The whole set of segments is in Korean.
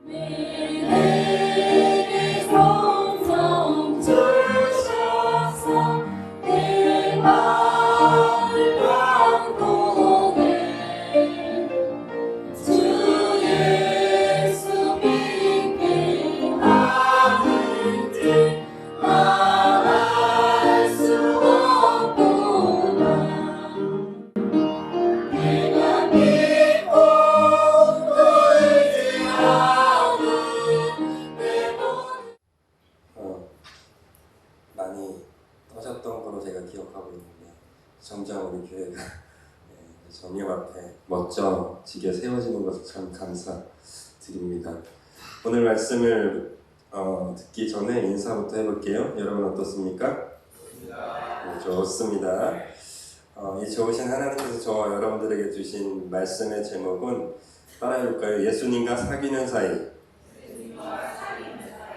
내게 성령 주셔서 내 마음을 감동해 주 예수 믿게 하는지 말할 수 없구나. 내가 믿고 또 의지하는 내 많이 떠셨던 거로 제가 기억하고 있는데 점점 우리 교회가 정령 앞에 멋져지게 세워지는 것을 참 감사드립니다. 오늘 말씀을 듣기 전에 인사부터 해볼게요. 여러분 어떻습니까? 네, 좋습니다. 이 좋으신 하나님께서 저와 여러분들에게 주신 말씀의 제목은 따라해볼까요? 예수님과 사귀는 사이.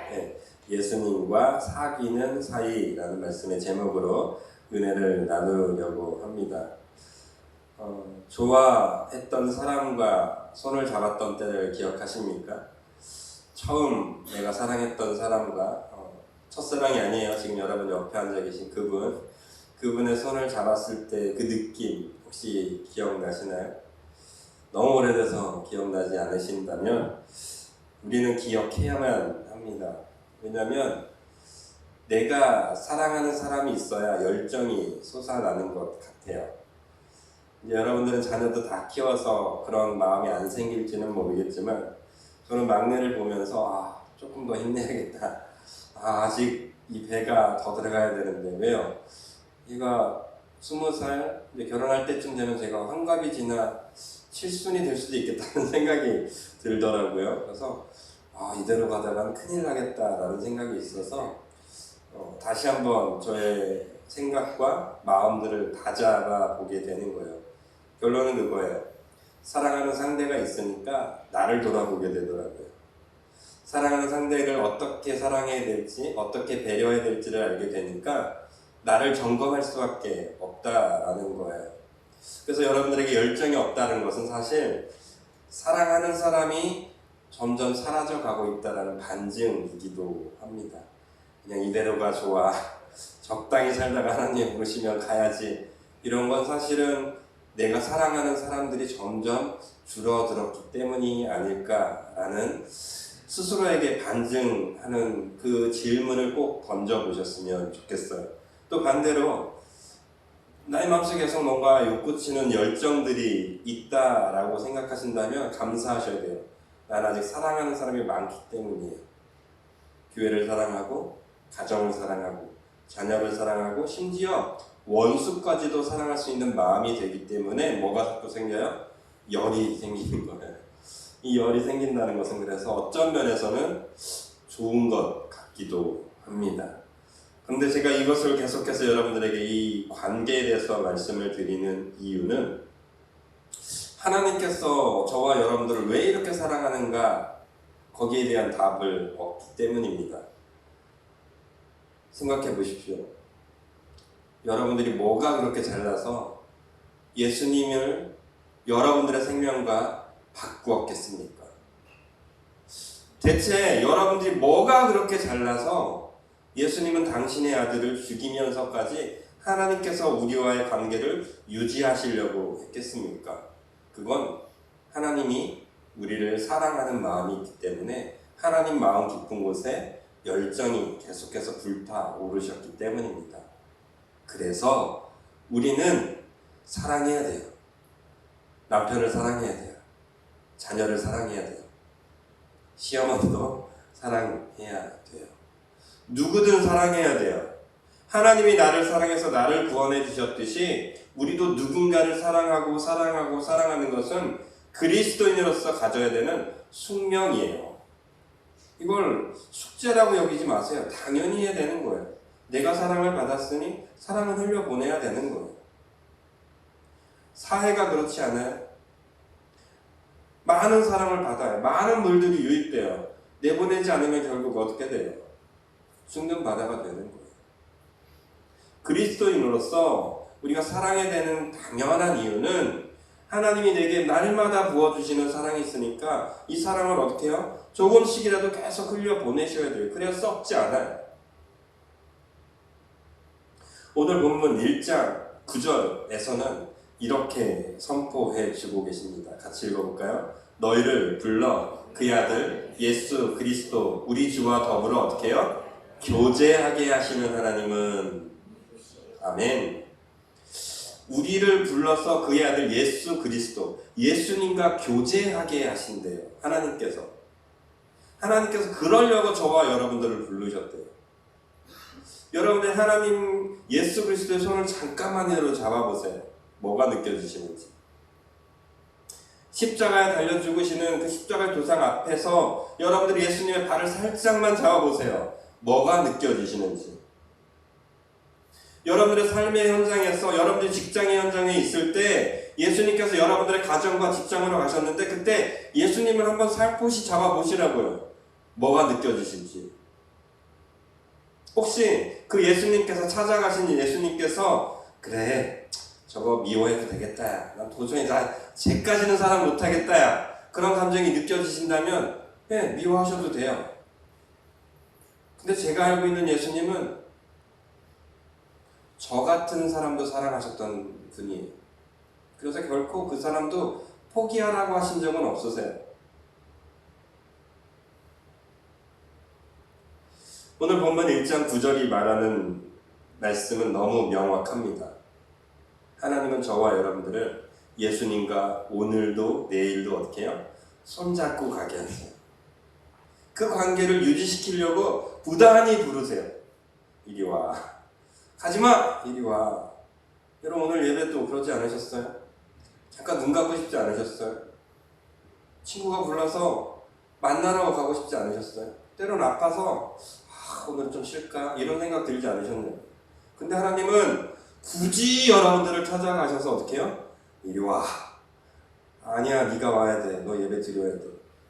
네, 예수님과 사귀는 사이라는 말씀의 제목으로 은혜를 나누려고 합니다. 좋아했던 사람과 손을 잡았던 때를 기억하십니까? 처음 내가 사랑했던 사람과 첫사랑이 아니에요. 지금 여러분 옆에 앉아 계신 그분의 손을 잡았을 때 그 느낌 혹시 기억나시나요? 너무 오래돼서 기억나지 않으신다면 우리는 기억해야만 합니다. 왜냐하면 내가 사랑하는 사람이 있어야 열정이 솟아나는 것 같아요. 이제 여러분들은 자녀도 다 키워서 그런 마음이 안 생길지는 모르겠지만 저는 막내를 보면서 조금 더 힘내야겠다. 아직 이 배가 더 들어가야 되는데 왜요? 얘가 20살 이제 결혼할 때쯤 되면 제가 환갑이 지나 칠순이 될 수도 있겠다는 생각이 들더라고요. 그래서 이대로 가다간 큰일 나겠다라는 생각이 있어서 다시 한번 저의 생각과 마음들을 다잡아 보게 되는 거예요. 결론은 그거예요. 사랑하는 상대가 있으니까 나를 돌아보게 되더라고요. 사랑하는 상대를 어떻게 사랑해야 될지, 어떻게 배려해야 될지를 알게 되니까 나를 점검할 수밖에 없다라는 거예요. 그래서 여러분들에게 열정이 없다는 것은 사실 사랑하는 사람이 점점 사라져가고 있다는 반증이기도 합니다. 그냥 이대로가 좋아, 적당히 살다가 하나님 부르시면 가야지, 이런 건 사실은 내가 사랑하는 사람들이 점점 줄어들었기 때문이 아닐까라는 스스로에게 반증하는 그 질문을 꼭 던져보셨으면 좋겠어요. 또 반대로 나의 마음속에 계속 뭔가 욕구치는 열정들이 있다라고 생각하신다면 감사하셔야 돼요. 난 아직 사랑하는 사람이 많기 때문이에요. 교회를 사랑하고, 가정을 사랑하고, 자녀를 사랑하고, 심지어 원수까지도 사랑할 수 있는 마음이 되기 때문에 뭐가 자꾸 생겨요? 열이 생기는 거예요. 이 열이 생긴다는 것은 그래서 어떤 면에서는 좋은 것 같기도 합니다. 그런데 제가 이것을 계속해서 여러분들에게 이 관계에 대해서 말씀을 드리는 이유는 하나님께서 저와 여러분들을 왜 이렇게 사랑하는가, 거기에 대한 답을 얻기 때문입니다. 생각해 보십시오. 여러분들이 뭐가 그렇게 잘나서 예수님을 여러분들의 생명과 바꾸었겠습니까? 대체 여러분들이 뭐가 그렇게 잘나서 예수님은 당신의 아들을 죽이면서까지 하나님께서 우리와의 관계를 유지하시려고 했겠습니까? 그건 하나님이 우리를 사랑하는 마음이 있기 때문에 하나님 마음 깊은 곳에 열정이 계속해서 불타오르셨기 때문입니다. 그래서 우리는 사랑해야 돼요. 남편을 사랑해야 돼요. 자녀를 사랑해야 돼요. 시어머니도 사랑해야 돼요. 누구든 사랑해야 돼요. 하나님이 나를 사랑해서 나를 구원해 주셨듯이 우리도 누군가를 사랑하는 것은 그리스도인으로서 가져야 되는 숙명이에요. 이걸 숙제라고 여기지 마세요. 당연히 해야 되는 거예요. 내가 사랑을 받았으니 사랑을 흘려보내야 되는 거예요. 사회가 그렇지 않아요? 많은 사랑을 받아요. 많은 물들이 유입돼요. 내보내지 않으면 결국 어떻게 돼요? 죽는 바다가 되는 거예요. 그리스도인으로서 우리가 사랑해야 되는 당연한 이유는 하나님이 내게 날마다 부어주시는 사랑이 있으니까 이 사랑을 어떻게 해요? 조금씩이라도 계속 흘려 보내셔야 돼요. 그래야 썩지 않아요. 오늘 본문 1장 9절에서는 이렇게 선포해 주고 계십니다. 같이 읽어볼까요? 너희를 불러 그의 아들 예수 그리스도 우리 주와 더불어 어떻게 해요? 교제하게 하시는 하나님은 아멘. 우리를 불러서 그의 아들 예수 그리스도 예수님과 교제하게 하신대요. 하나님께서 그러려고 저와 여러분들을 부르셨대요. 여러분들 하나님 예수 그리스도의 손을 잠깐만이라도 잡아보세요. 뭐가 느껴지시는지. 십자가에 달려 죽으시는 그 십자가의 도상 앞에서 여러분들이 예수님의 발을 살짝만 잡아보세요. 뭐가 느껴지시는지. 여러분들의 삶의 현장에서, 여러분들의 직장의 현장에 있을 때 예수님께서 여러분들의 가정과 직장으로 가셨는데 그때 예수님을 한번 살포시 잡아보시라고요. 뭐가 느껴지실지. 혹시 그 예수님께서 찾아가신 예수님께서 그래 저거 미워해도 되겠다. 난 도저히 쟤까지는 사랑 못하겠다. 그런 감정이 느껴지신다면 네, 미워하셔도 돼요. 근데 제가 알고 있는 예수님은 저 같은 사람도 사랑하셨던 분이에요. 그래서 결코 그 사람도 포기하라고 하신 적은 없으세요. 오늘 본문 1장 9절이 말하는 말씀은 너무 명확합니다. 하나님은 저와 여러분들을 예수님과 오늘도 내일도 어떻게 해요? 손잡고 가게 하세요. 그 관계를 유지시키려고 부단히 부르세요. 이리 와. 가지마! 이리 와. 여러분 오늘 예배도 그러지 않으셨어요? 잠깐 눈 감고 싶지 않으셨어요? 친구가 불러서 만나러 가고 싶지 않으셨어요? 때로는 아파서 오늘 좀 쉴까? 이런 생각 들지 않으셨나요? 근데 하나님은 굳이 여러분들을 찾아가셔서 어떻게 해요? 이리 와. 아니야 네가 와야 돼. 너 예배 드려야 돼.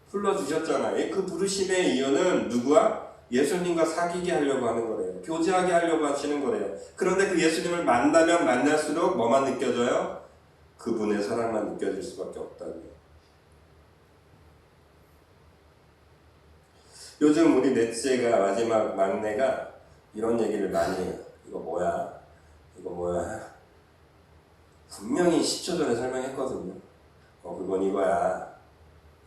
불러주셨잖아요. 그 부르심의 이유는 누구와? 예수님과 사귀게 하려고 하는 거래요. 교제하게 하려고 하시는 거래요. 그런데 그 예수님을 만나면 만날수록 뭐만 느껴져요? 그분의 사랑만 느껴질 수밖에 없다는 거예요. 요즘 우리 넷째가 마지막 막내가 이런 얘기를 많이 해요. 이거 뭐야? 이거 뭐야? 분명히 10초 전에 설명했거든요. 그건 이거야.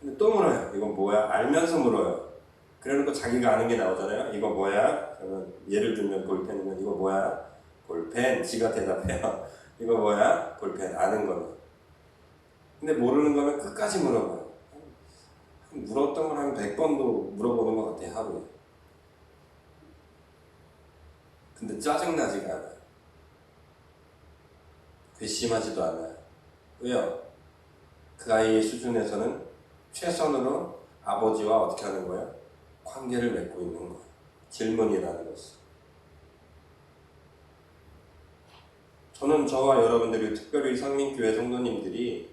근데 또 물어요. 이건 뭐야? 알면서 물어요. 그래놓고 자기가 아는 게 나오잖아요. 이거 뭐야? 그러면 예를 들면 볼펜이면 이거 뭐야? 볼펜. 지가 대답해요. 이거 뭐야? 볼펜. 아는 거는. 근데 모르는 거면 끝까지 물어봐요. 물었던 걸 한 100번도 물어보는 것 같아요. 하루에. 근데 짜증나지가 않아요. 괘씸하지도 않아요. 왜요? 그 아이의 수준에서는 최선으로 아버지와 어떻게 하는 거예요? 관계를 맺고 있는 거예요. 질문이라는 것은. 저는 저와 여러분들이 특별히 성민교회 성도님들이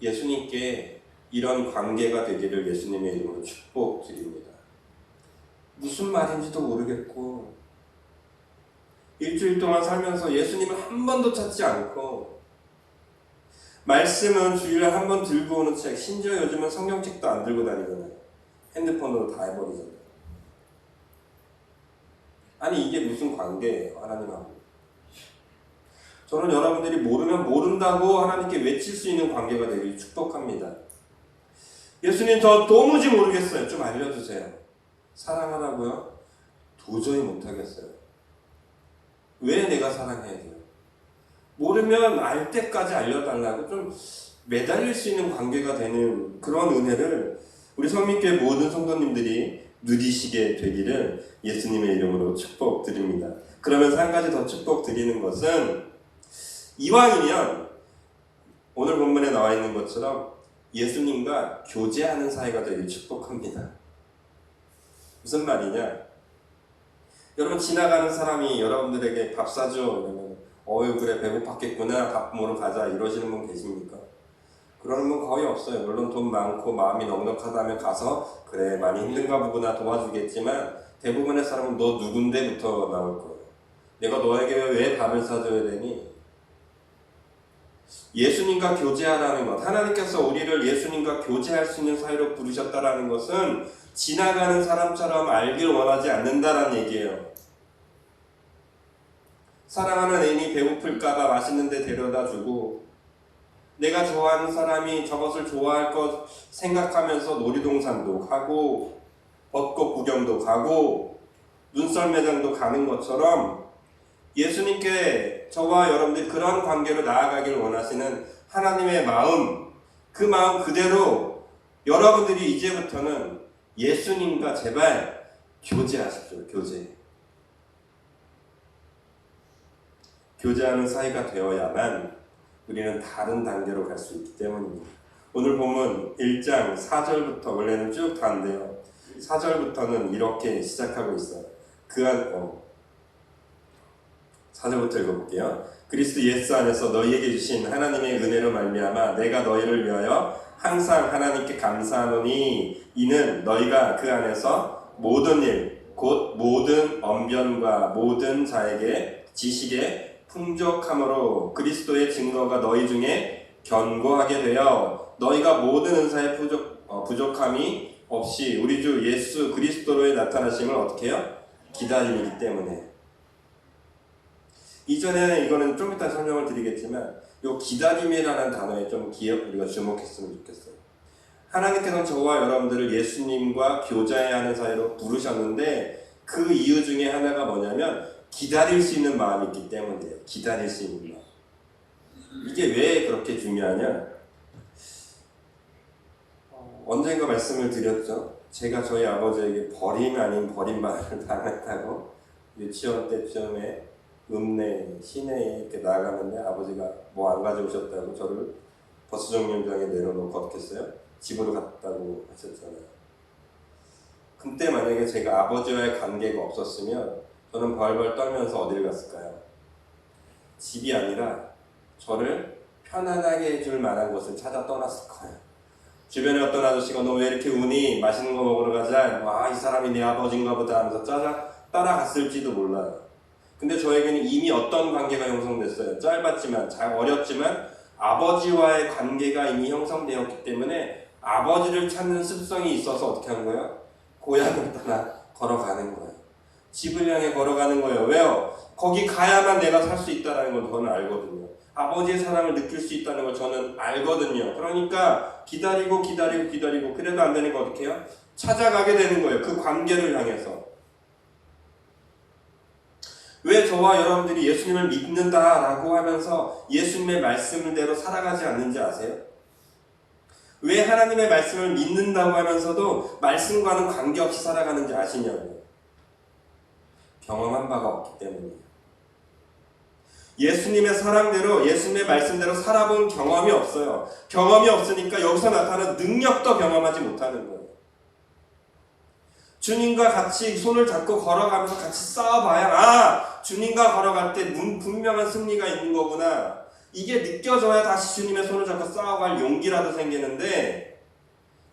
예수님께 이런 관계가 되기를 예수님의 이름으로 축복드립니다. 무슨 말인지도 모르겠고 일주일 동안 살면서 예수님을 한 번도 찾지 않고 말씀은 주일에 한 번 들고 오는 책, 심지어 요즘은 성경책도 안 들고 다니잖아요. 핸드폰으로 다 해버리잖아요. 아니 이게 무슨 관계예요? 하나님하고. 저는 여러분들이 모르면 모른다고 하나님께 외칠 수 있는 관계가 되길 축복합니다. 예수님 저 도무지 모르겠어요. 좀 알려주세요. 사랑하라고요? 도저히 못하겠어요. 왜 내가 사랑해야 돼요? 모르면 알 때까지 알려달라고 좀 매달릴 수 있는 관계가 되는 그런 은혜를 우리 성민교회 모든 성도님들이 누리시게 되기를 예수님의 이름으로 축복드립니다. 그러면서 한 가지 더 축복드리는 것은 이왕이면 오늘 본문에 나와 있는 것처럼 예수님과 교제하는 사이가 되길 축복합니다. 무슨 말이냐? 여러분 지나가는 사람이 여러분들에게 밥 사줘 이러면 어휴 그래 배고팠겠구나 밥 먹으러 가자 이러시는 분 계십니까? 그러는 분 거의 없어요. 물론 돈 많고 마음이 넉넉하다면 가서 그래 많이 힘든가 보구나 도와주겠지만 대부분의 사람은 너 누군데부터 나올 거예요. 내가 너에게 왜 밥을 사줘야 되니? 예수님과 교제하라는 것, 하나님께서 우리를 예수님과 교제할 수 있는 사이로 부르셨다라는 것은 지나가는 사람처럼 알길 원하지 않는다라는 얘기예요. 사랑하는 애인이 배고플까봐 맛있는 데 데려다 주고, 내가 좋아하는 사람이 저것을 좋아할 것 생각하면서 놀이동산도 가고 벚꽃 구경도 가고 눈썰 매장도 가는 것처럼 예수님께 저와 여러분들이 그런 관계로 나아가기를 원하시는 하나님의 마음, 그 마음 그대로 여러분들이 이제부터는 예수님과 제발 교제하십시오. 교제하는 사이가 되어야만 우리는 다른 단계로 갈 수 있기 때문입니다. 오늘 보면 1장 4절부터, 원래는 쭉 다인데요. 4절부터는 이렇게 시작하고 있어요. 4절부터 읽어볼게요. 그리스도 예수 안에서 너희에게 주신 하나님의 은혜로 말미암아 내가 너희를 위하여 항상 하나님께 감사하노니 이는 너희가 그 안에서 모든 일, 곧 모든 언변과 모든 자에게 지식에 풍족함으로 그리스도의 증거가 너희 중에 견고하게 되어 너희가 모든 은사의 부족함이 없이 우리 주 예수 그리스도로의 나타나심을 어떻게 해요? 기다리기 때문에. 이전에는 이거는 좀 이따 설명을 드리겠지만 이 기다림이라는 단어에 좀 우리가 주목했으면 좋겠어요. 하나님께서는 저와 여러분들을 예수님과 교제해야 하는 사이로 부르셨는데 그 이유 중에 하나가 뭐냐면 기다릴 수 있는 마음이 있기 때문이에요. 기다릴 수 있는 마음. 이게 왜 그렇게 중요하냐? 언젠가 말씀을 드렸죠. 제가 저희 아버지에게 버림 아닌 버림받을 당했다고 유치원 때쯤에 읍내 시내에 이렇게 나가는데 아버지가 뭐 안 가져오셨다고 저를 버스 정류장에 내려놓고 어떻게 했어요? 집으로 갔다고 하셨잖아요. 그때 만약에 제가 아버지와의 관계가 없었으면 저는 벌벌 떨면서 어디를 갔을까요? 집이 아니라 저를 편안하게 해줄 만한 곳을 찾아 떠났을 거예요. 주변에 어떤 아저씨가 너 왜 이렇게 우니? 맛있는 거 먹으러 가자. 와, 이 사람이 내 아버지인가 보다 하면서 따라갔을지도 몰라요. 근데 저에게는 이미 어떤 관계가 형성됐어요. 짧았지만, 잘 어렸지만 아버지와의 관계가 이미 형성되었기 때문에 아버지를 찾는 습성이 있어서 어떻게 한 거예요? 고향을 떠나 걸어가는 거예요. 집을 향해 걸어가는 거예요. 왜요? 거기 가야만 내가 살 수 있다는 걸 저는 알거든요. 아버지의 사랑을 느낄 수 있다는 걸 저는 알거든요. 그러니까 기다리고 그래도 안 되니까 어떻게 해요? 찾아가게 되는 거예요. 그 관계를 향해서. 왜 저와 여러분들이 예수님을 믿는다라고 하면서 예수님의 말씀대로 살아가지 않는지 아세요? 왜 하나님의 말씀을 믿는다고 하면서도 말씀과는 관계없이 살아가는지 아시냐고요? 경험한 바가 없기 때문이에요. 예수님의 사랑대로 예수님의 말씀대로 살아본 경험이 없어요. 경험이 없으니까 여기서 나타나는 능력도 경험하지 못하는 거예요. 주님과 같이 손을 잡고 걸어가면서 같이 싸워봐야 주님과 걸어갈 때 분명한 승리가 있는 거구나. 이게 느껴져야 다시 주님의 손을 잡고 싸워갈 용기라도 생기는데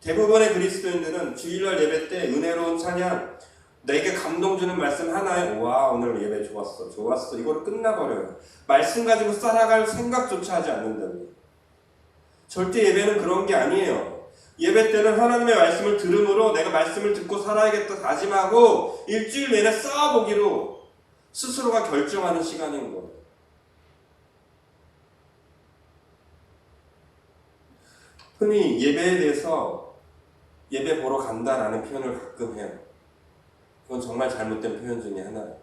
대부분의 그리스도인들은 주일날 예배 때 은혜로운 찬양 내게 감동 주는 말씀 하나에 와 오늘 예배 좋았어 이거로 끝나버려요. 말씀 가지고 살아갈 생각조차 하지 않는다고요. 절대 예배는 그런 게 아니에요. 예배 때는 하나님의 말씀을 들음으로 내가 말씀을 듣고 살아야겠다 다짐하고 일주일 내내 싸워보기로 스스로가 결정하는 시간인 거예요. 흔히 예배에 대해서 예배 보러 간다라는 표현을 가끔 해요. 그건 정말 잘못된 표현 중에 하나예요.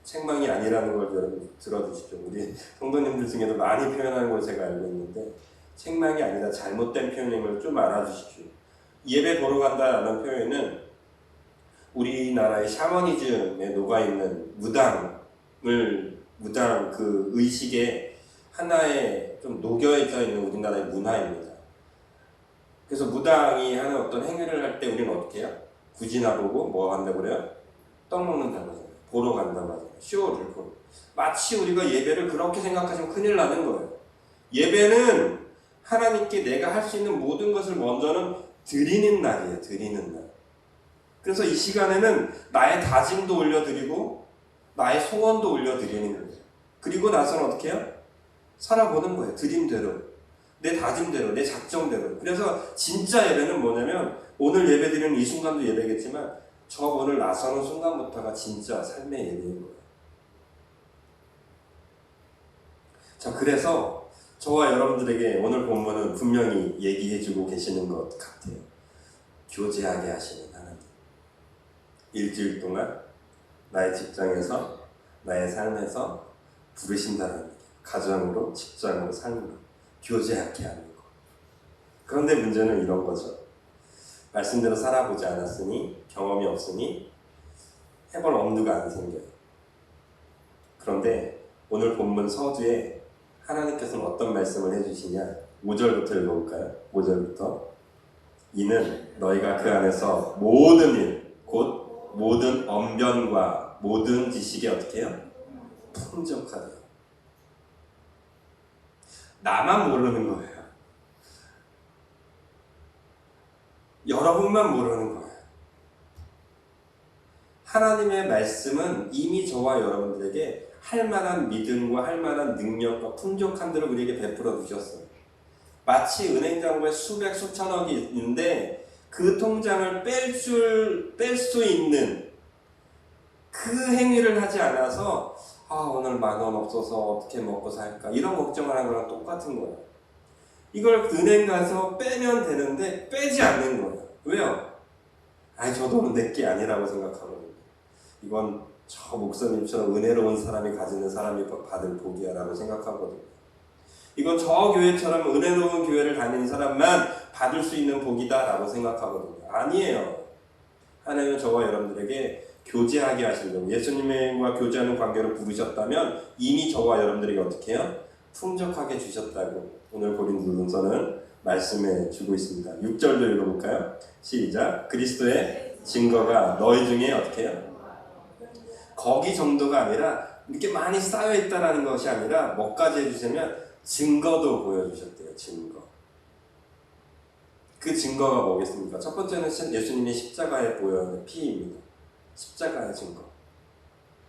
책망이 아니라는 걸 여러분 들어주십시오. 우리 성도님들 중에도 많이 표현하는 걸 제가 알고 있는데 책망이 아니라 잘못된 표현임을 좀 알아주십시오. 예배 보러 간다라는 표현은 우리나라의 샤머니즘에 녹아있는 무당 그 의식에 하나의 좀 녹여져 있는 우리나라의 문화입니다. 그래서 무당이 하는 어떤 행위를 할 때 우리는 어떻게 해요? 구지나 보고 뭐 한다고 그래요? 떡 먹는다고 하잖아요. 보러 간다고 하잖아요. 쇼를 보러. 마치 우리가 예배를 그렇게 생각하시면 큰일 나는 거예요. 예배는 하나님께 내가 할 수 있는 모든 것을 먼저는 드리는 날이에요. 드리는 날. 그래서 이 시간에는 나의 다짐도 올려드리고 나의 소원도 올려드리는 거예요. 그리고 나서는 어떻게 해요? 살아보는 거예요. 드림대로, 내 다짐대로, 내 작정대로. 그래서 진짜 예배는 뭐냐면 오늘 예배드리는 이 순간도 예배겠지만 저 오늘 나서는 순간부터가 진짜 삶의 예배인 거예요. 자, 그래서 저와 여러분들에게 오늘 본문은 분명히 얘기해주고 계시는 것 같아요. 교제하게 하시는 하나님. 일주일 동안 나의 직장에서, 나의 삶에서 부르신다는 얘기예요. 가정으로, 직장으로, 삶으로 교제하게 하는 거. 그런데 문제는 이런 거죠. 말씀대로 살아보지 않았으니, 경험이 없으니 해볼 엄두가 안 생겨요. 그런데 오늘 본문 서두에 하나님께서는 어떤 말씀을 해주시냐? 5절부터 읽어볼까요? 5절부터. 이는 너희가 그 안에서 모든 일, 곧 모든 언변과 모든 지식에 어떻게 해요? 풍족하대요. 나만 모르는 거예요. 여러분만 모르는 거예요. 하나님의 말씀은 이미 저와 여러분들에게 할 만한 믿음과 할 만한 능력과 풍족함들을 우리에게 베풀어 주셨어요. 마치 은행장부에 수백 수천억이 있는데 그 통장을 뺄 수 있는 그 행위를 하지 않아서 오늘 10,000원 없어서 어떻게 먹고 살까 이런 걱정하는 거랑 똑같은 거예요. 이걸 은행 가서 빼면 되는데 빼지 않는 거예요. 왜요? 저 돈은 내게 아니라고 생각하거든요. 이건 저 목사님처럼 은혜로운 사람이 가지는 사람이 받을 복이야 라고 생각하거든요. 이건 저 교회처럼 은혜로운 교회를 다니는 사람만 받을 수 있는 복이다 라고 생각하거든요. 아니에요. 하나님은 저와 여러분들에게 교제하게 하시려고 예수님과 교제하는 관계로 부르셨다면 이미 저와 여러분들에게 어떻게 해요? 풍족하게 주셨다고 오늘 고린도전서는 말씀해 주고 있습니다. 6절도 읽어볼까요? 시작. 그리스도의 증거가 너희 중에 어떻게 해요? 거기 정도가 아니라 이렇게 많이 쌓여있다라는 것이 아니라 뭐까지 해주시면 증거도 보여주셨대요. 증거. 그 증거가 뭐겠습니까? 첫 번째는 예수님이 십자가에 보여는 피입니다. 십자가의 증거.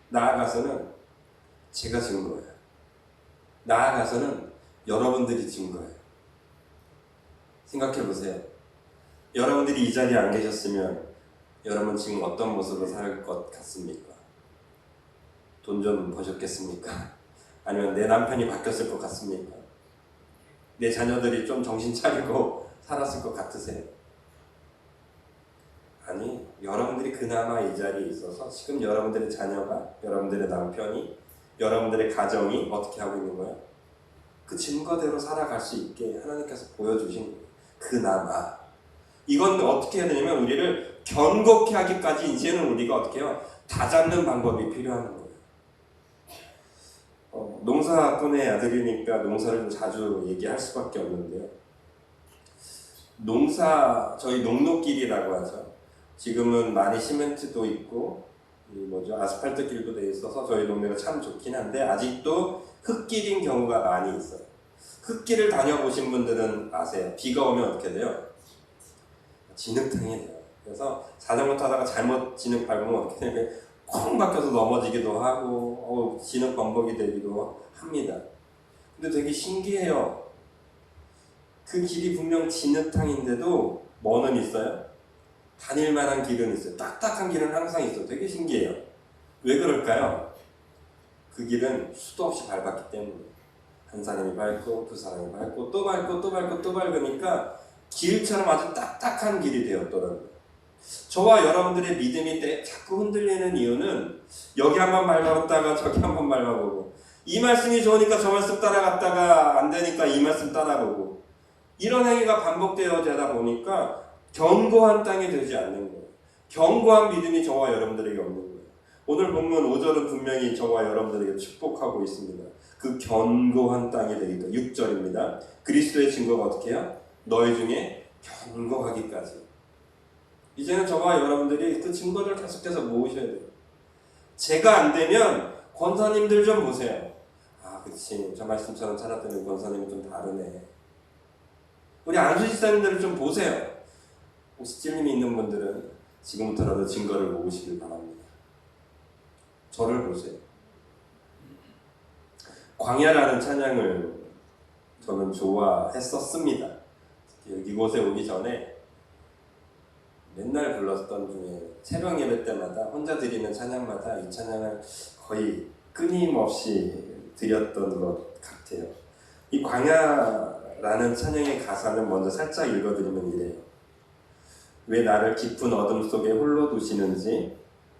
나아가서는 제가 증거예요. 나아가서는 여러분들이 증거예요. 생각해보세요. 여러분들이 이 자리에 안 계셨으면 여러분 지금 어떤 모습으로 살 것 같습니까? 돈 좀 버셨겠습니까? 아니면 내 남편이 바뀌었을 것 같습니까? 내 자녀들이 좀 정신 차리고 살았을 것 같으세요? 아니, 여러분들이 그나마 이 자리에 있어서 지금 여러분들의 자녀가, 여러분들의 남편이, 여러분들의 가정이 어떻게 하고 있는 거예요? 그 증거대로 살아갈 수 있게 하나님께서 보여주신 거예요. 그나마. 이건 어떻게 해야 되냐면 우리를 견고케 하기까지 이제는 우리가 어떻게 해요? 다잡는 방법이 필요한 거예요. 농사꾼의 아들이니까 농사를 좀 자주 얘기할 수밖에 없는데요. 저희 농로길이라고 하죠. 지금은 많이 시멘트도 있고 아스팔트 길도 돼 있어서 저희 동네가 참 좋긴 한데 아직도 흙길인 경우가 많이 있어요. 흙길을 다녀보신 분들은 아세요. 비가 오면 어떻게 돼요? 진흙탕이 돼요. 그래서 자전거 타다가 잘못 진흙 밟으면 어떻게 되냐면 콩 박혀서 넘어지기도 하고 진흙 범벅이 되기도 합니다. 근데 되게 신기해요. 그 길이 분명 진흙탕인데도 뭐는 있어요? 다닐 만한 길은 있어요. 딱딱한 길은 항상 있어요. 되게 신기해요. 왜 그럴까요? 그 길은 수도 없이 밟았기 때문에 한 사람이 밟고 두 사람이 밟고 또 밟고 또 밟고 또 밟으니까 길처럼 아주 딱딱한 길이 되었더라고요. 저와 여러분들의 믿음이 자꾸 흔들리는 이유는 여기 한번 밟아봤다가 저기 한번 밟아보고 이 말씀이 좋으니까 저 말씀 따라갔다가 안 되니까 이 말씀 따라보고 이런 행위가 반복되어지다 보니까 견고한 땅이 되지 않는 거예요. 견고한 믿음이 저와 여러분들에게 없는 거예요. 오늘 본문 5절은 분명히 저와 여러분들에게 축복하고 있습니다. 그 견고한 땅이 되기도 6절입니다. 그리스도의 증거가 어떻게 해요? 너희 중에 견고하기까지. 이제는 저와 여러분들이 그 증거를 계속해서 모으셔야 돼요. 제가 안 되면 권사님들 좀 보세요. 그치, 저 말씀처럼 살았더니 권사님이 좀 다르네. 우리 안수 집사님들을 좀 보세요. 혹시 찔림이 있는 분들은 지금부터라도 증거를 모으시길 바랍니다. 저를 보세요. 광야라는 찬양을 저는 좋아했었습니다. 이곳에 오기 전에 맨날 불렀던 중에 새벽 예배 때마다 혼자 드리는 찬양마다 이 찬양을 거의 끊임없이 드렸던 것 같아요. 이 광야라는 찬양의 가사는 먼저 살짝 읽어드리면 이래요. 왜 나를 깊은 어둠 속에 홀로 두시는지,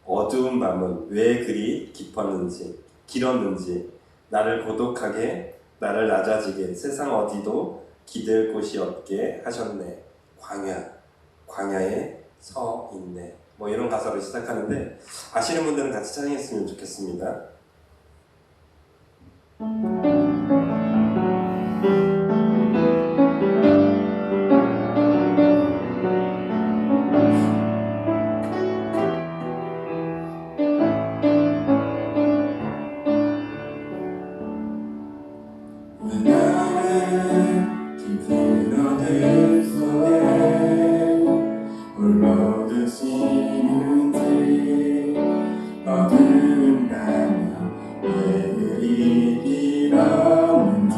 어두운 밤은 왜 그리 길었는지, 나를 고독하게, 나를 낮아지게, 세상 어디도 기댈 곳이 없게 하셨네. 광야에 서 있네. 뭐 이런 가사로 시작하는데 아시는 분들은 같이 찬양했으면 좋겠습니다. 나는 깊은 어둠 속에 홀로 두시는지 어두운 밤은 왜 그리 길었는지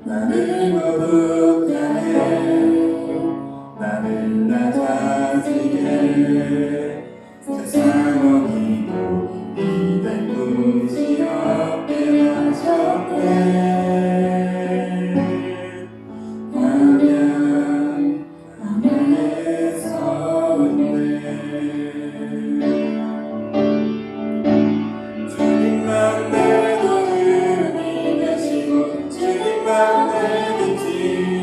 나를 거룩하게 나를 낮아지게 세상 어디도 기댈 곳이 없게 하셨네. 광야에 서 있네. 주님만 내 도움이 되시고 주님만 내 빛이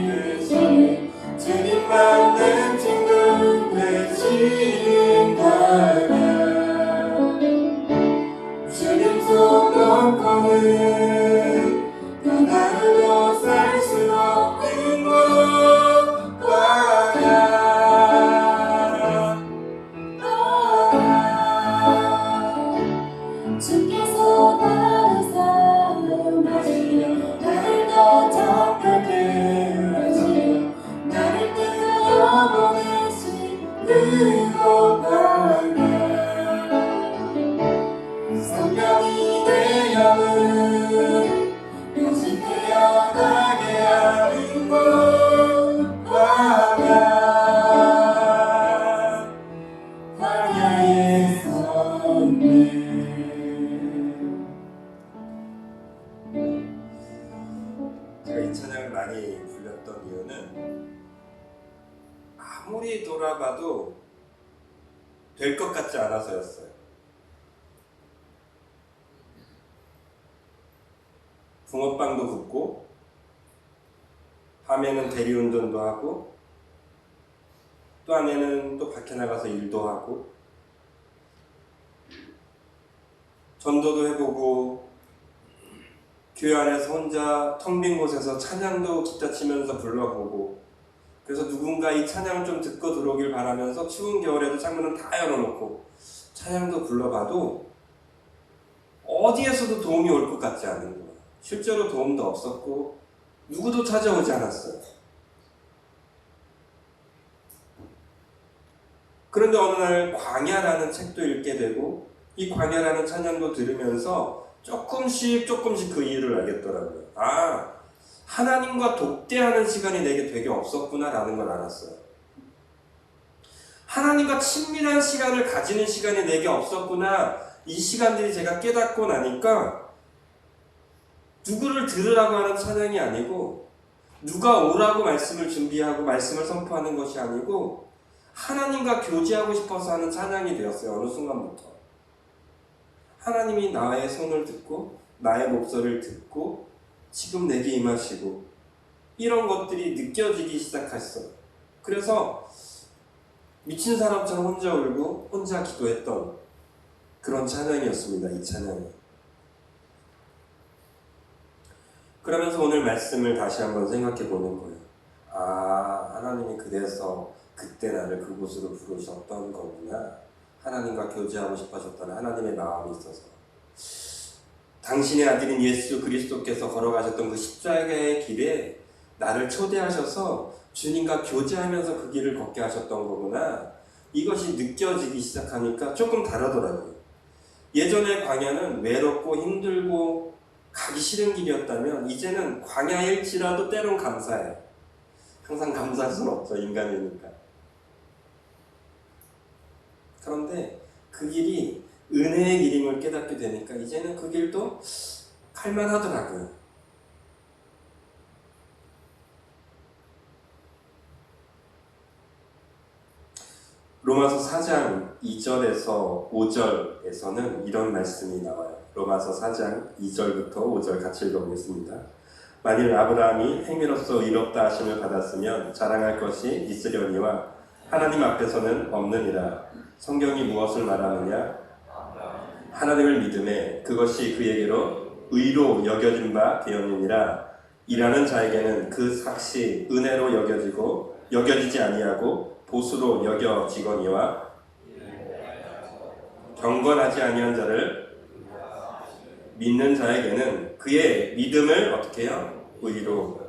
되시네. 주님만 내 친구 되시는 광야. 주님 손 놓고는 단 하루도 살 수 없는 곳 광야. 주께서 나를 사용하시려 나를 더 정확하게 하시려 나를 뜯어 보내시는 곳 광야. 성령이 되어는 다시 태어나게 하는 곳 광야에 섰네. 제가 이 찬양을 많이 불렸던 이유는 아무리 돌아봐도 될 것 같지 않아서였어요. 붕어빵도 굽고 밤에는 대리운전도 하고 또 안에는 또 밖에 나가서 일도 하고 전도도 해보고 교회 안에서 혼자 텅 빈 곳에서 찬양도 기타 치면서 불러보고 그래서 누군가 이 찬양을 좀 듣고 들어오길 바라면서 추운 겨울에도 창문을 다 열어놓고 찬양도 불러봐도 어디에서도 도움이 올 것 같지 않은 거예요. 실제로 도움도 없었고 누구도 찾아오지 않았어요. 그런데 어느 날 광야라는 책도 읽게 되고 이 광야라는 찬양도 들으면서 조금씩 그 이유를 알겠더라고요. 아, 하나님과 독대하는 시간이 내게 되게 없었구나 라는 걸 알았어요. 하나님과 친밀한 시간을 가지는 시간이 내게 없었구나. 이 시간들이 제가 깨닫고 나니까 누구를 들으라고 하는 찬양이 아니고 누가 오라고 말씀을 준비하고 말씀을 선포하는 것이 아니고 하나님과 교제하고 싶어서 하는 찬양이 되었어요. 어느 순간부터 하나님이 나의 손을 듣고 나의 목소리를 듣고 지금 내게 임하시고 이런 것들이 느껴지기 시작했어요. 그래서 미친 사람처럼 혼자 울고 혼자 기도했던 그런 찬양이었습니다. 이 찬양이. 그러면서 오늘 말씀을 다시 한번 생각해 보는 거예요. 아, 하나님이 그래서 그때 나를 그곳으로 부르셨던 거구나. 하나님과 교제하고 싶어졌다는 하나님의 마음이 있어서 당신의 아들인 예수 그리스도께서 걸어가셨던 그 십자가의 길에 나를 초대하셔서 주님과 교제하면서 그 길을 걷게 하셨던 거구나. 이것이 느껴지기 시작하니까 조금 다르더라고요. 예전의 광야는 외롭고 힘들고 가기 싫은 길이었다면 이제는 광야일지라도 때론 감사해요. 항상 감사할 수는 없죠. 인간이니까. 그런데 그 길이 은혜의 길임을 깨닫게 되니까 이제는 그 길도 갈만하더라고요. 로마서 4장 2절에서 5절에서는 이런 말씀이 나와요. 로마서 4장 2절부터 5절 같이 읽어보겠습니다. 만일 아브라함이 행위로서 의롭다 하심을 받았으면 자랑할 것이 있으려니와 하나님 앞에서는 없느니라. 성경이 무엇을 말하느냐? 하나님을 믿음에 그것이 그에게로 의로 여겨진 바 되었느니라. 일하는 자에게는 그 삭시 은혜로 여겨지지 아니하고 보수로 여겨지거니와 경건하지 아니한 자를 믿는 자에게는 그의 믿음을 어떻게 해요? 의로.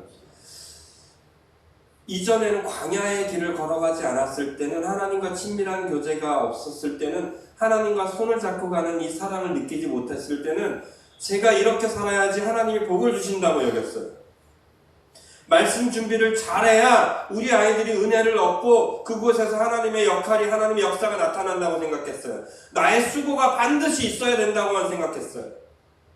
이전에는 광야의 길을 걸어가지 않았을 때는, 하나님과 친밀한 교제가 없었을 때는, 하나님과 손을 잡고 가는 이 사랑을 느끼지 못했을 때는 제가 이렇게 살아야지 하나님이 복을 주신다고 여겼어요. 말씀 준비를 잘해야 우리 아이들이 은혜를 얻고 그곳에서 하나님의 역할이, 하나님의 역사가 나타난다고 생각했어요. 나의 수고가 반드시 있어야 된다고만 생각했어요.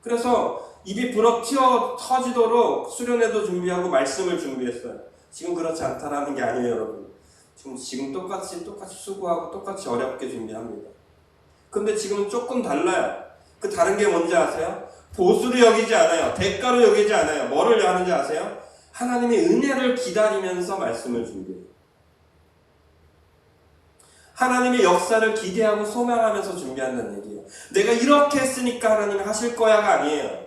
그래서 입이 불어 터지도록 수련회도 준비하고 말씀을 준비했어요. 지금 그렇지 않다라는 게 아니에요, 여러분. 지금 똑같이 수고하고 똑같이 어렵게 준비합니다. 근데 지금은 조금 달라요. 그 다른 게 뭔지 아세요? 보수로 여기지 않아요. 대가로 여기지 않아요. 뭐를 하는지 아세요? 하나님의 은혜를 기다리면서 말씀을 준비해요. 하나님의 역사를 기대하고 소망하면서 준비한다는 얘기예요. 내가 이렇게 했으니까 하나님이 하실 거야가 아니에요.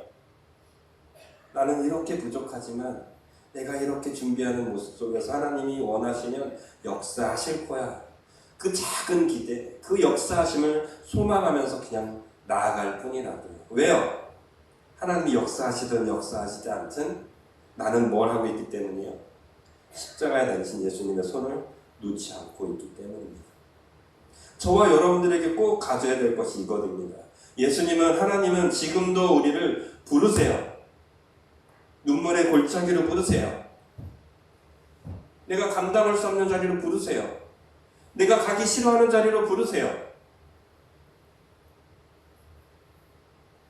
나는 이렇게 부족하지만 내가 이렇게 준비하는 모습 속에서 하나님이 원하시면 역사하실 거야. 그 작은 기대, 그 역사하심을 소망하면서 그냥 나아갈 뿐이라고요. 왜요? 하나님이 역사하시든 역사하시지 않든 나는 뭘 하고 있기 때문이요? 십자가에 달리신 예수님의 손을 놓지 않고 있기 때문입니다. 저와 여러분들에게 꼭 가져야 될 것이 이거입니다. 하나님은 지금도 우리를 부르세요. 눈물의 골짜기로 부르세요. 내가 감당할 수 없는 자리로 부르세요. 내가 가기 싫어하는 자리로 부르세요.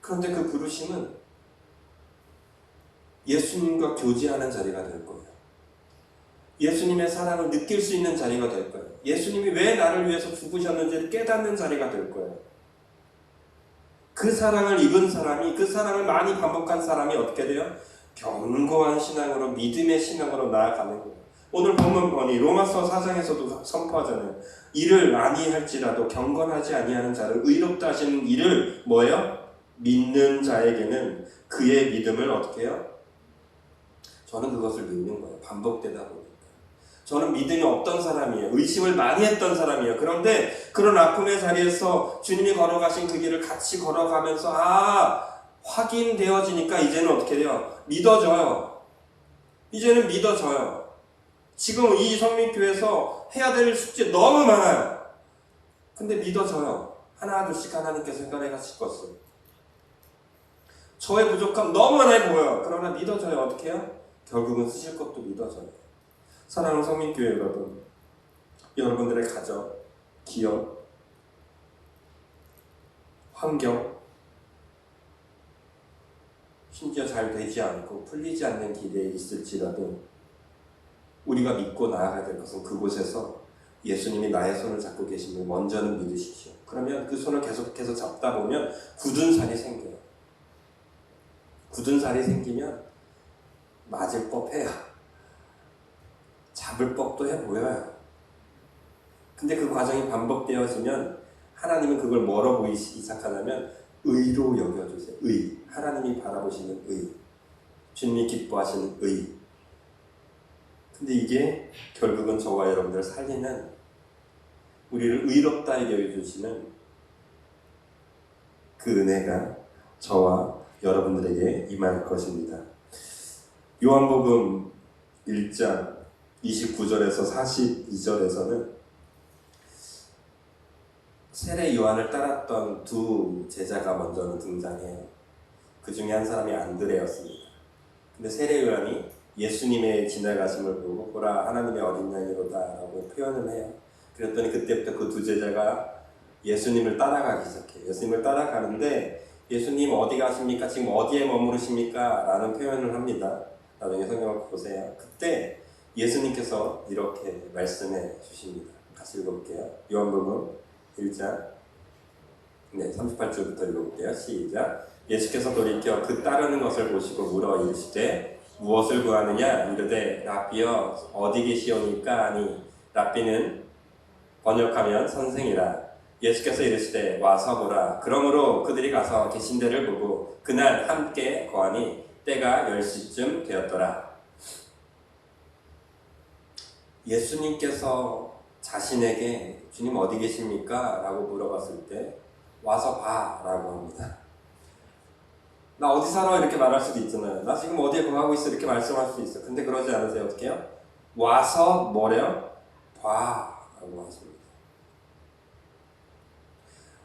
그런데 그 부르심은 예수님과 교제하는 자리가 될 거예요. 예수님의 사랑을 느낄 수 있는 자리가 될 거예요. 예수님이 왜 나를 위해서 죽으셨는지를 깨닫는 자리가 될 거예요. 그 사랑을 입은 사람이, 그 사랑을 많이 반복한 사람이 어떻게 돼요? 견고한 신앙으로, 믿음의 신앙으로 나아가는 거예요. 오늘 본문 보니 로마서 4장에서도 선포하잖아요. 이를 많이 할지라도 경건하지 아니하는 자를 의롭다 하시는 이를 뭐예요? 믿는 자에게는 그의 믿음을 어떻게 해요? 저는 그것을 믿는 거예요. 반복되다 보니까. 저는 믿음이 없던 사람이에요. 의심을 많이 했던 사람이에요. 그런데 그런 아픔의 자리에서 주님이 걸어가신 그 길을 같이 걸어가면서 확인되어지니까 이제는 어떻게 돼요? 믿어져요. 이제는 믿어져요. 지금 이 성민교회에서 해야 될 숙제 너무 많아요. 근데 믿어져요. 하나둘씩 하나님께서 해결해 가실 것을. 저의 부족함 너무 많이 보여요. 그러나 믿어져요. 어떻게 해요? 결국은 쓰실 것도 믿어져요. 사랑하는 성민교회 여러분, 여러분들의 가정, 기업, 환경, 심지어 잘 되지 않고 풀리지 않는 길에 있을지라도 우리가 믿고 나아가야 될 것은 그곳에서 예수님이 나의 손을 잡고 계심을 먼저는 믿으십시오. 그러면 그 손을 계속해서 잡다 보면 굳은 살이 생겨요. 굳은 살이 생기면 맞을 법해요. 잡을 법도 해 보여요. 근데 그 과정이 반복되어지면 하나님은 그걸 뭐로 보이시기 시작하냐면 의로 여겨주세요. 의. 하나님이 바라보시는 의. 주님이 기뻐하시는 의. 근데 이게 결국은 저와 여러분들을 살리는, 우리를 의롭다 여겨주시는 그 은혜가 저와 여러분들에게 임할 것입니다. 요한복음 1장 29절에서 42절에서는 세례 요한을 따랐던 두 제자가 먼저는 등장해요. 그 중에 한 사람이 안드레였습니다. 근데 세례요한이 예수님의 지나가심을 보고 보라 하나님의 어린 양이로다 라고 표현을 해요. 그랬더니 그때부터 그 두 제자가 예수님을 따라가기 시작해요. 예수님을 따라가는데 예수님 어디 가십니까? 지금 어디에 머무르십니까? 라는 표현을 합니다. 나중에 성경을 보세요. 그때 예수님께서 이렇게 말씀해 주십니다. 같이 읽어볼게요. 요한복음 1장 38절부터 읽어볼게요. 시작. 예수께서 돌이켜 그 따르는 것을 보시고 물어 이르시되 무엇을 구하느냐? 이르되 랍비여 어디 계시오니까? 하니 랍비는 번역하면 선생이라. 예수께서 이르시되 와서 보라. 그러므로 그들이 가서 계신 데를 보고 그날 함께 거하니 때가 10시쯤 되었더라. 예수님께서 자신에게 주님 어디 계십니까? 라고 물어봤을 때 와서 봐 라고 합니다. 나 어디 살아? 이렇게 말할 수도 있잖아요. 나 지금 어디에 거하고 있어? 이렇게 말씀할 수도 있어. 근데 그러지 않으세요. 어떻게 해요? 와서 뭐래요? 봐 라고 하십니다.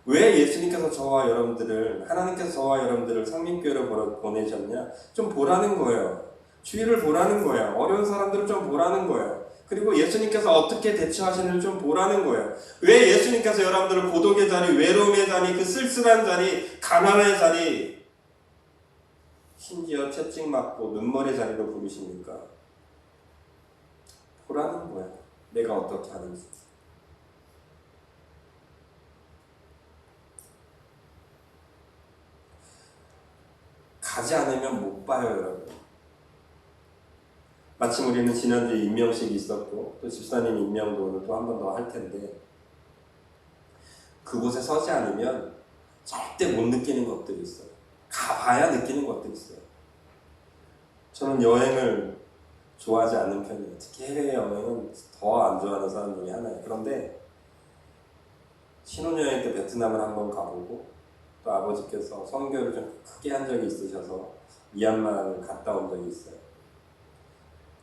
왜 예수님께서 저와 여러분들을, 하나님께서 저와 여러분들을 성민교회로 보내셨냐? 좀 보라는 거예요. 주위를 보라는 거예요. 어려운 사람들을 좀 보라는 거예요. 그리고 예수님께서 어떻게 대처하시는지 좀 보라는 거예요. 왜 예수님께서 여러분들을 고독의 자리, 외로움의 자리, 그 쓸쓸한 자리, 가난의 자리, 심지어 채찍 맞고 눈물의 자리로 부르십니까? 보라는 거예요. 내가 어떻게 하는지. 가지 않으면 못 봐요, 여러분. 마침 우리는 지난주에 임명식이 있었고 또 집사님 임명도 오늘 또 한 번 더 할 텐데 그곳에 서지 않으면 절대 못 느끼는 것들이 있어요. 가봐야 느끼는 것들이 있어요. 저는 여행을 좋아하지 않는 편이에요. 특히 해외여행은 더 안 좋아하는 사람 중에 하나예요. 그런데 신혼여행 때 베트남을 한번 가보고 또 아버지께서 선교를 좀 크게 한 적이 있으셔서 미얀마를 갔다 온 적이 있어요.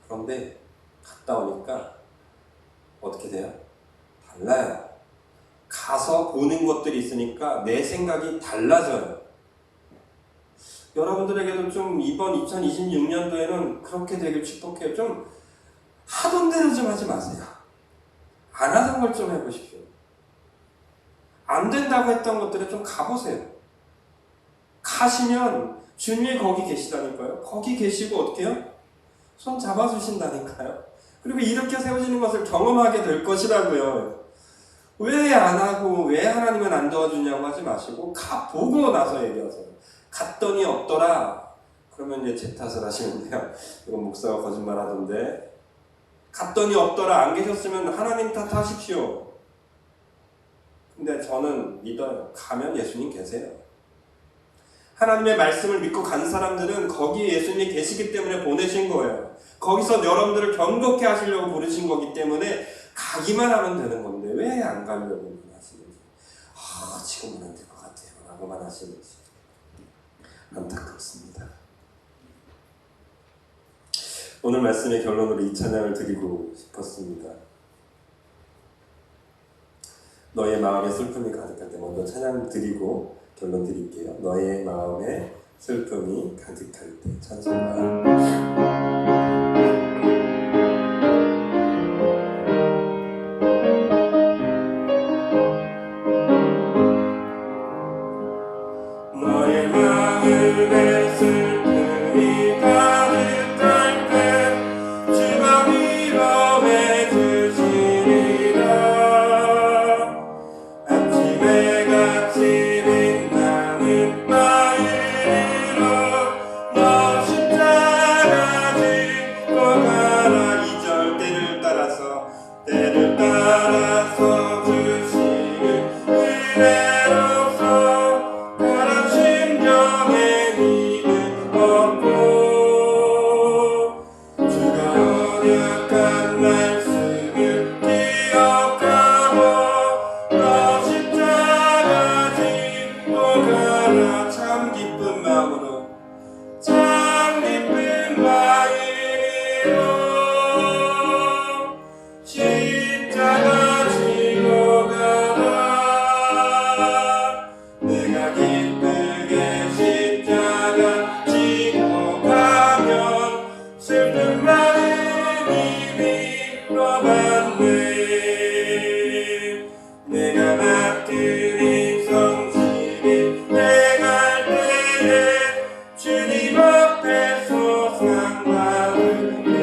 그런데 갔다 오니까 어떻게 돼요? 달라요. 가서 보는 것들이 있으니까 내 생각이 달라져요. 여러분들에게도 좀 이번 2026년도에는 그렇게 되길 축복해요. 좀 하던 대로 좀 하지 마세요. 안 하던 걸 좀 해보십시오. 안 된다고 했던 것들에 좀 가보세요. 가시면 주님이 거기 계시다니까요. 거기 계시고 어떻게 해요? 손 잡아주신다니까요. 그리고 이렇게 세워지는 것을 경험하게 될 것이라고요. 왜 안 하고 왜 하나님은 안 도와주냐고 하지 마시고 가보고 나서 얘기하세요. 갔더니 없더라. 그러면 이제 제 탓을 하시면 돼요. 이건 목사가 거짓말 하던데. 갔더니 없더라. 안 계셨으면 하나님 탓하십시오. 근데 저는 믿어요. 가면 예수님 계세요. 하나님의 말씀을 믿고 간 사람들은 거기에 예수님이 계시기 때문에 보내신 거예요. 거기서 여러분들을 경고케 하시려고 부르신 거기 때문에 가기만 하면 되는 건데 왜 안 가려고 하시는지, 지금은 안 될 것 같아요 라고만 하시는지 안타깝습니다. 오늘 말씀의 결론으로 이 찬양을 드리고 싶었습니다. 너의 마음에 슬픔이 가득할 때 먼저 찬양 드리고 결론 드릴게요. 너의 마음에 슬픔이 가득할 때 찬송가. 너의 마음에 슬픔이 가득할 때 주가 위로해 주시리라. 아침에 같이 빛나는 마음으로 너 십자가 짚고 가라. 2절 때를 따라서 주시는 은혜로서 가라. 심령에 힘을 얻고 주가 언약한 말씀을 기억하고 너 십자가 짚고 가라. 참 기쁜 마음으로 십자가 지고 가라. 내가 기쁘게 십자가 물어봤네. 내가 맡은 성실히 내갈 때에 주님 앞에서 상 받으니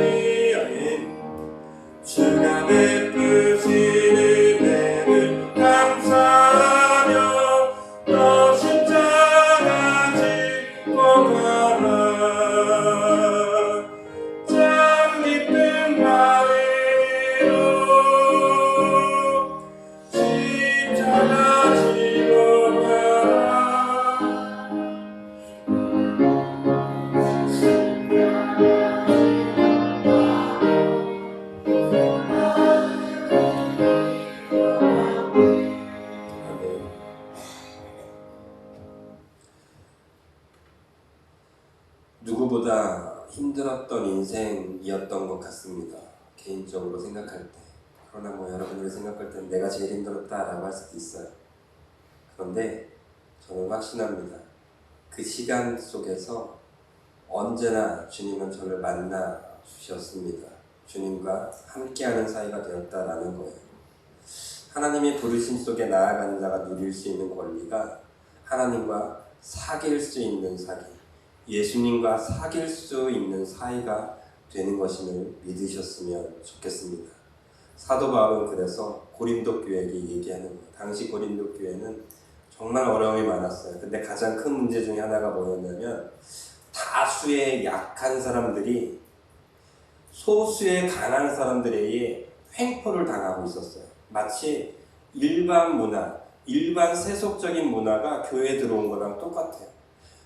주가 베푸신 은혜를 감사하며 너 십자가 짚고 가라. 참 기쁜 마음으로 십자가 지고 가라. 누구보다 힘들었던 인생이었던 것 같습니다. 개인적으로 생각할 때. 그러나 여러분들이 생각할 때는 내가 제일 힘들었다라고 할 수도 있어요. 그런데 저는 확신합니다. 그 시간 속에서 언제나 주님은 저를 만나 주셨습니다. 주님과 함께하는 사이가 되었다라는 거예요. 하나님의 부르심 속에 나아가는 자가 누릴 수 있는 권리가 하나님과 사귈 수 있는 사기, 예수님과 사귈 수 있는 사이가 되는 것임을 믿으셨으면 좋겠습니다. 사도 바울은 그래서 고린도 교회에게 얘기하는 거예요. 당시 고린도 교회는 정말 어려움이 많았어요. 근데 가장 큰 문제 중에 하나가 뭐였냐면 다수의 약한 사람들이 소수의 강한 사람들에게 횡포를 당하고 있었어요. 마치 일반 문화, 일반 세속적인 문화가 교회에 들어온 거랑 똑같아요.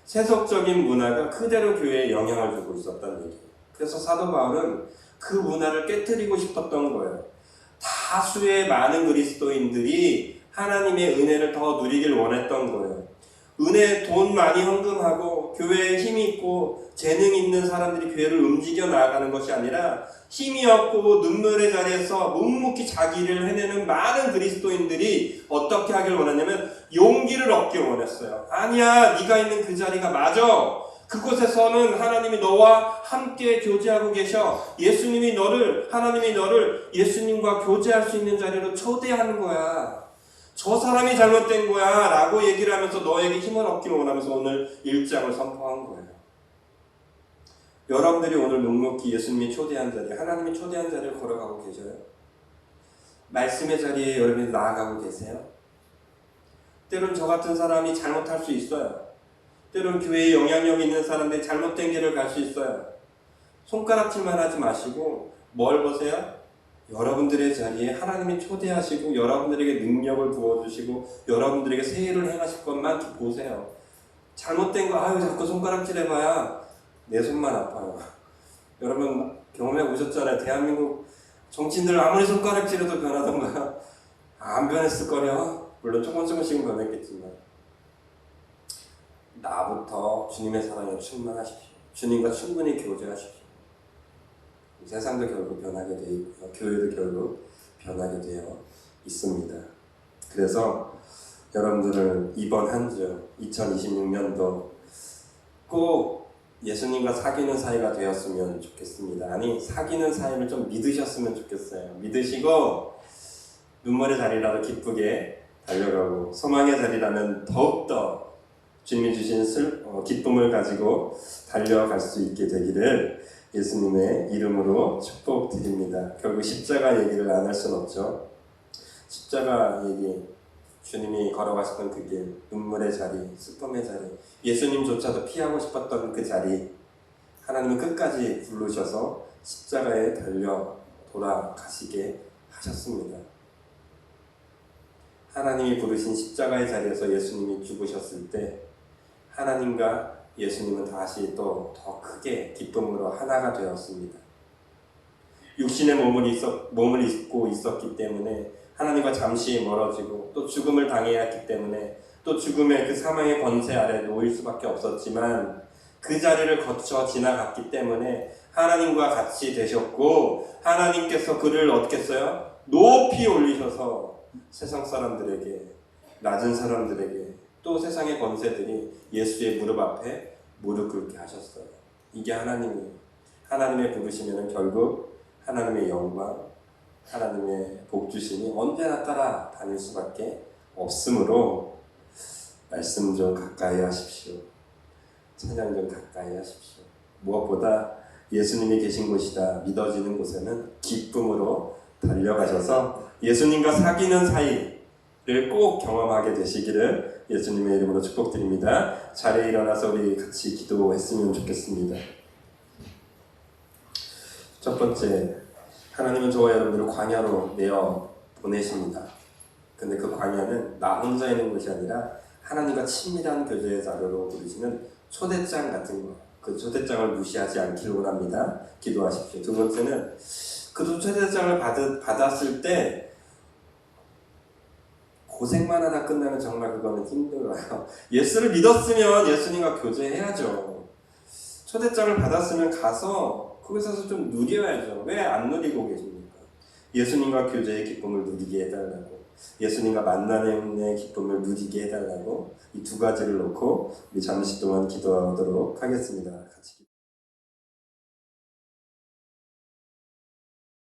세속적인 문화가 그대로 교회에 영향을 주고 있었다는 얘기예요. 그래서 사도 바울은 그 문화를 깨트리고 싶었던 거예요. 다수의 많은 그리스도인들이 하나님의 은혜를 더 누리길 원했던 거예요. 은혜, 돈 많이 헌금하고 교회에 힘이 있고 재능 있는 사람들이 교회를 움직여 나아가는 것이 아니라 힘이 없고 눈물의 자리에서 묵묵히 자기를 해내는 많은 그리스도인들이 어떻게 하길 원했냐면 용기를 얻길 원했어요. 아니야, 네가 있는 그 자리가 맞아. 그곳에서는 하나님이 너와 함께 교제하고 계셔. 하나님이 너를 예수님과 교제할 수 있는 자리로 초대하는 거야. 저 사람이 잘못된 거야 라고 얘기를 하면서 너에게 힘을 얻기를 원하면서 오늘 1장을 선포한 거예요. 여러분들이 오늘 묵묵히 예수님이 초대한 자리, 하나님이 초대한 자리를 걸어가고 계셔요? 말씀의 자리에 여러분이 나아가고 계세요? 때론 저 같은 사람이 잘못할 수 있어요. 때론 교회에 영향력 있는 사람들이 잘못된 길을 갈 수 있어요. 손가락질만 하지 마시고 뭘 보세요? 여러분들의 자리에 하나님이 초대하시고 여러분들에게 능력을 부어주시고 여러분들에게 새 일을 행하실 것만 보세요. 잘못된 거 자꾸 손가락질 해봐야 내 손만 아파요. 여러분 경험해 보셨잖아요. 대한민국 정치인들 아무리 손가락질해도 변하던가 안 변했을 거려. 물론 조금씩은 변했겠지만 나부터 주님의 사랑에 충만하십시오. 주님과 충분히 교제하십시오. 세상도 결국 변하게 되어 있고요. 교회도 결국 변하게 되어 있습니다. 그래서 여러분들은 이번 한 주 2026년도 꼭 예수님과 사귀는 사이가 되었으면 좋겠습니다. 아니, 사귀는 사이를 좀 믿으셨으면 좋겠어요. 믿으시고 눈물의 자리라도 기쁘게 달려가고 소망의 자리라면 더욱더 주님이 주신 기쁨을 가지고 달려갈 수 있게 되기를 예수님의 이름으로 축복드립니다. 결국 십자가 얘기를 안 할 수는 없죠. 십자가 얘기, 주님이 걸어가셨던 그 길, 눈물의 자리, 슬픔의 자리, 예수님조차도 피하고 싶었던 그 자리, 하나님은 끝까지 부르셔서 십자가에 달려 돌아가시게 하셨습니다. 하나님이 부르신 십자가의 자리에서 예수님이 죽으셨을 때 하나님과 예수님은 다시 또 더 크게 기쁨으로 하나가 되었습니다. 육신의 몸을 입고 있었기 때문에 하나님과 잠시 멀어지고 또 죽음을 당해야 했기 때문에 또 죽음의 그 사망의 권세 아래 놓일 수밖에 없었지만 그 자리를 거쳐 지나갔기 때문에 하나님과 같이 되셨고 하나님께서 그를 어떻게 했어요? 높이 올리셔서 세상 사람들에게, 낮은 사람들에게, 또 세상의 권세들이 예수의 무릎 앞에 무릎 꿇게 하셨어요. 이게 하나님의 부르시면 결국 하나님의 영광, 하나님의 복 주심이 언제나 따라다닐 수밖에 없으므로 말씀 좀 가까이 하십시오. 찬양 좀 가까이 하십시오. 무엇보다 예수님이 계신 곳이다 믿어지는 곳에는 기쁨으로 달려가셔서 예수님과 사귀는 사이를 꼭 경험하게 되시기를 예수님의 이름으로 축복드립니다. 자리에 일어나서 우리 같이 기도했으면 좋겠습니다. 첫 번째, 하나님은 저와 여러분들을 광야로 내어 보내십니다. 근데 그 광야는 나 혼자 있는 곳이 아니라 하나님과 친밀한 교제의 자료로 부르시는 초대장 같은 거. 그 초대장을 무시하지 않기를 원합니다. 기도하십시오. 두 번째는 그 초대장을 받았을 때 고생만 하다 끝나면 정말 그거는 힘들어요. 예수를 믿었으면 예수님과 교제해야죠. 초대장을 받았으면 가서 거기서 좀 누려야죠. 왜 안 누리고 계십니까? 예수님과 교제의 기쁨을 누리게 해달라고, 예수님과 만남의 기쁨을 누리게 해달라고, 이 두 가지를 놓고 우리 잠시 동안 기도하도록 하겠습니다. 같이